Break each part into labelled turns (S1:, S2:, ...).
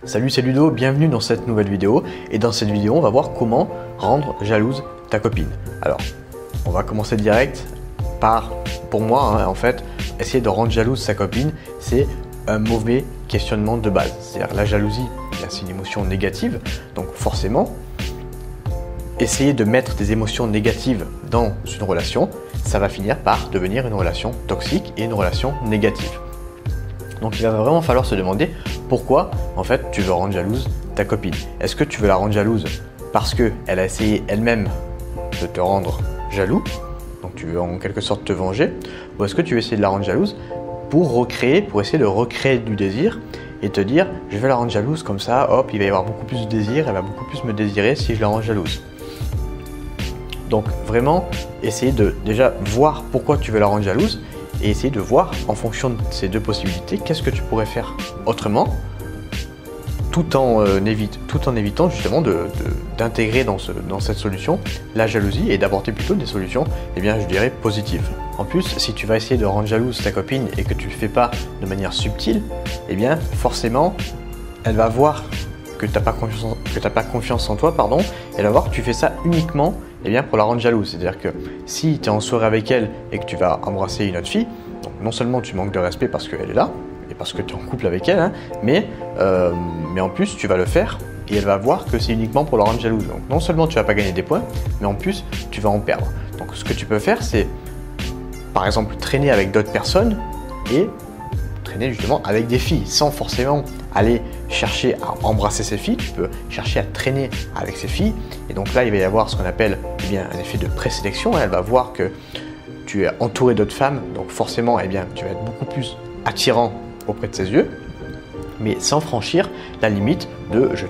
S1: Salut, c'est Ludo, bienvenue dans cette nouvelle vidéo. Et dans cette vidéo, on va voir comment rendre jalouse ta copine. Alors, on va commencer direct par, pour moi, en fait, essayer de rendre jalouse sa copine, c'est un mauvais questionnement de base. C'est-à-dire la jalousie, c'est une émotion négative, donc forcément, essayer de mettre des émotions négatives dans une relation, ça va finir par devenir une relation toxique et une relation négative. Donc il va vraiment falloir se demander pourquoi en fait tu veux rendre jalouse ta copine. Est-ce que tu veux la rendre jalouse parce qu'elle a essayé elle-même de te rendre jaloux, donc tu veux en quelque sorte te venger, ou est-ce que tu veux essayer de la rendre jalouse pour essayer de recréer du désir et te dire je vais la rendre jalouse comme ça, hop, il va y avoir beaucoup plus de désir, elle va beaucoup plus me désirer si je la rends jalouse. Donc vraiment essayer de déjà voir pourquoi tu veux la rendre jalouse et essayer de voir en fonction de ces deux possibilités qu'est-ce que tu pourrais faire autrement tout en évitant justement d'intégrer dans cette solution la jalousie et d'apporter plutôt des solutions, eh bien, je dirais positives. En plus, si tu vas essayer de rendre jalouse ta copine et que tu ne le fais pas de manière subtile, eh bien forcément elle va voir que tu n'as pas confiance en toi, elle va voir que tu fais ça uniquement pour la rendre jalouse. C'est-à-dire que si tu es en soirée avec elle et que tu vas embrasser une autre fille, donc non seulement tu manques de respect parce qu'elle est là et parce que tu es en couple avec elle, mais en plus tu vas le faire et elle va voir que c'est uniquement pour la rendre jalouse. Donc non seulement tu vas pas gagner des points, mais en plus tu vas en perdre. Donc ce que tu peux faire, c'est par exemple traîner avec d'autres personnes et traîner justement avec des filles sans forcément aller chercher à embrasser ces filles, tu peux chercher à traîner avec ces filles et donc là il va y avoir ce qu'on appelle un effet de présélection. Elle va voir que tu es entouré d'autres femmes, donc forcément tu vas être beaucoup plus attirant auprès de ses yeux, mais sans franchir la limite de je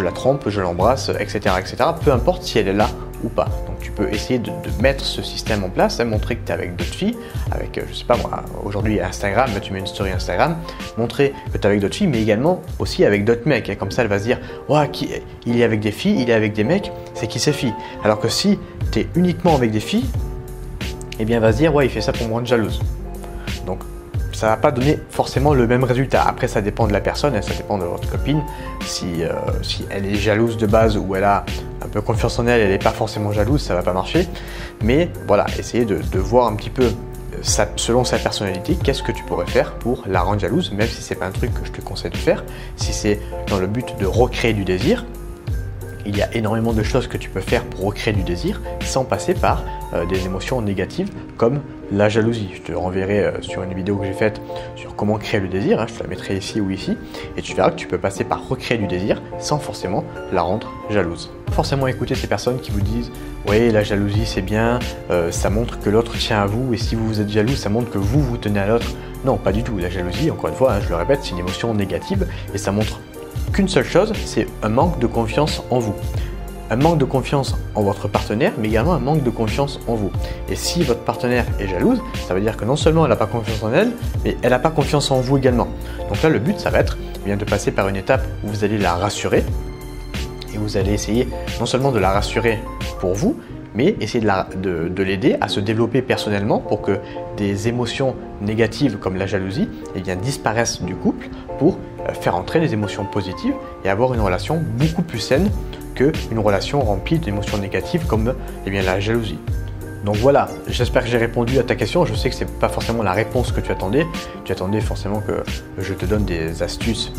S1: la trompe, je l'embrasse, etc., peu importe si elle est là ou pas. Donc tu peux essayer de mettre ce système en place, montrer que tu es avec d'autres filles, avec, je sais pas moi, aujourd'hui Instagram, tu mets une story Instagram, montrer que tu es avec d'autres filles, mais également aussi avec d'autres mecs. Et comme ça, elle va se dire, il est avec des filles, il est avec des mecs, c'est qui ces filles? Alors que si tu es uniquement avec des filles, elle va se dire, il fait ça pour me rendre jalouse. Donc ça va pas donner forcément le même résultat. Après, ça dépend de la personne, ça dépend de votre copine. Si elle est jalouse de base ou elle a un peu confiance en elle, elle n'est pas forcément jalouse, ça va pas marcher. Mais voilà, essayez de voir un petit peu selon sa personnalité, qu'est-ce que tu pourrais faire pour la rendre jalouse, même si c'est pas un truc que je te conseille de faire. Si c'est dans le but de recréer du désir, il y a énormément de choses que tu peux faire pour recréer du désir sans passer par des émotions négatives comme la jalousie. Je te renverrai sur une vidéo que j'ai faite sur comment créer le désir, je te la mettrai ici ou ici, et tu verras que tu peux passer par recréer du désir sans forcément la rendre jalouse. Forcément écouter ces personnes qui vous disent « oui, la jalousie c'est bien, ça montre que l'autre tient à vous et si vous êtes jaloux, ça montre que vous tenez à l'autre ». Non, pas du tout. La jalousie, encore une fois, je le répète, c'est une émotion négative et ça montre qu'une seule chose, c'est un manque de confiance en vous. Un manque de confiance en votre partenaire, mais également un manque de confiance en vous. Et si votre partenaire est jalouse, ça veut dire que non seulement elle n'a pas confiance en elle, mais elle n'a pas confiance en vous également. Donc là, le but, ça va être de passer par une étape où vous allez la rassurer. Et vous allez essayer non seulement de la rassurer pour vous, mais essayer de l'aider à se développer personnellement pour que des émotions négatives comme la jalousie disparaissent du couple pour faire entrer des émotions positives et avoir une relation beaucoup plus saine qu'une relation remplie d'émotions négatives comme la jalousie. Donc voilà, j'espère que j'ai répondu à ta question. Je sais que ce n'est pas forcément la réponse que tu attendais. Tu attendais forcément que je te donne des astuces,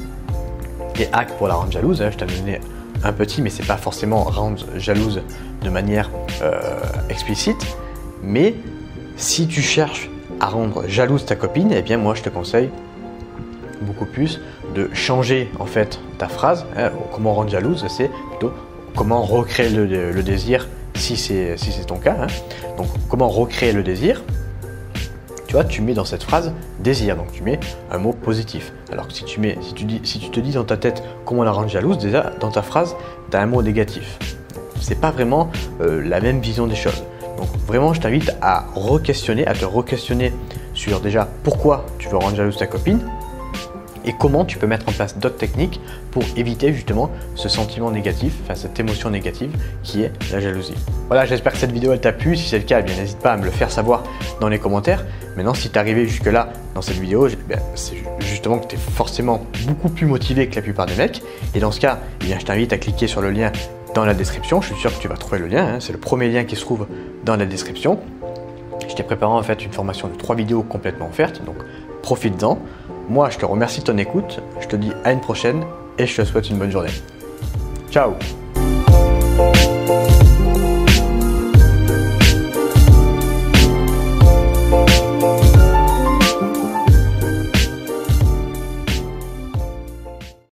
S1: des hacks pour la rendre jalouse. Je t'en ai donné un petit, mais c'est pas forcément rendre jalouse de manière explicite. Mais si tu cherches à rendre jalouse ta copine, moi je te conseille beaucoup plus de changer en fait ta phrase. Comment rendre jalouse, c'est plutôt comment recréer le désir si c'est ton cas. Donc comment recréer le désir. Tu vois, tu mets dans cette phrase désir, donc tu mets un mot positif. Alors que si tu te dis dans ta tête comment la rendre jalouse, déjà dans ta phrase, tu as un mot négatif. C'est pas vraiment la même vision des choses. Donc vraiment, je t'invite à te re-questionner sur déjà pourquoi tu veux rendre jalouse ta copine, et comment tu peux mettre en place d'autres techniques pour éviter justement ce sentiment négatif, enfin cette émotion négative qui est la jalousie. Voilà, j'espère que cette vidéo elle t'a plu. Si c'est le cas, eh bien n'hésite pas à me le faire savoir dans les commentaires. Maintenant, si tu es arrivé jusque là dans cette vidéo, c'est justement que tu es forcément beaucoup plus motivé que la plupart des mecs. Et dans ce cas, eh bien, je t'invite à cliquer sur le lien dans la description. Je suis sûr que tu vas trouver le lien, hein. C'est le premier lien qui se trouve dans la description. Je t'ai préparé en fait une formation de 3 vidéos complètement offertes, donc profite-en. Moi, je te remercie de ton écoute, je te dis à une prochaine et je te souhaite une bonne journée. Ciao!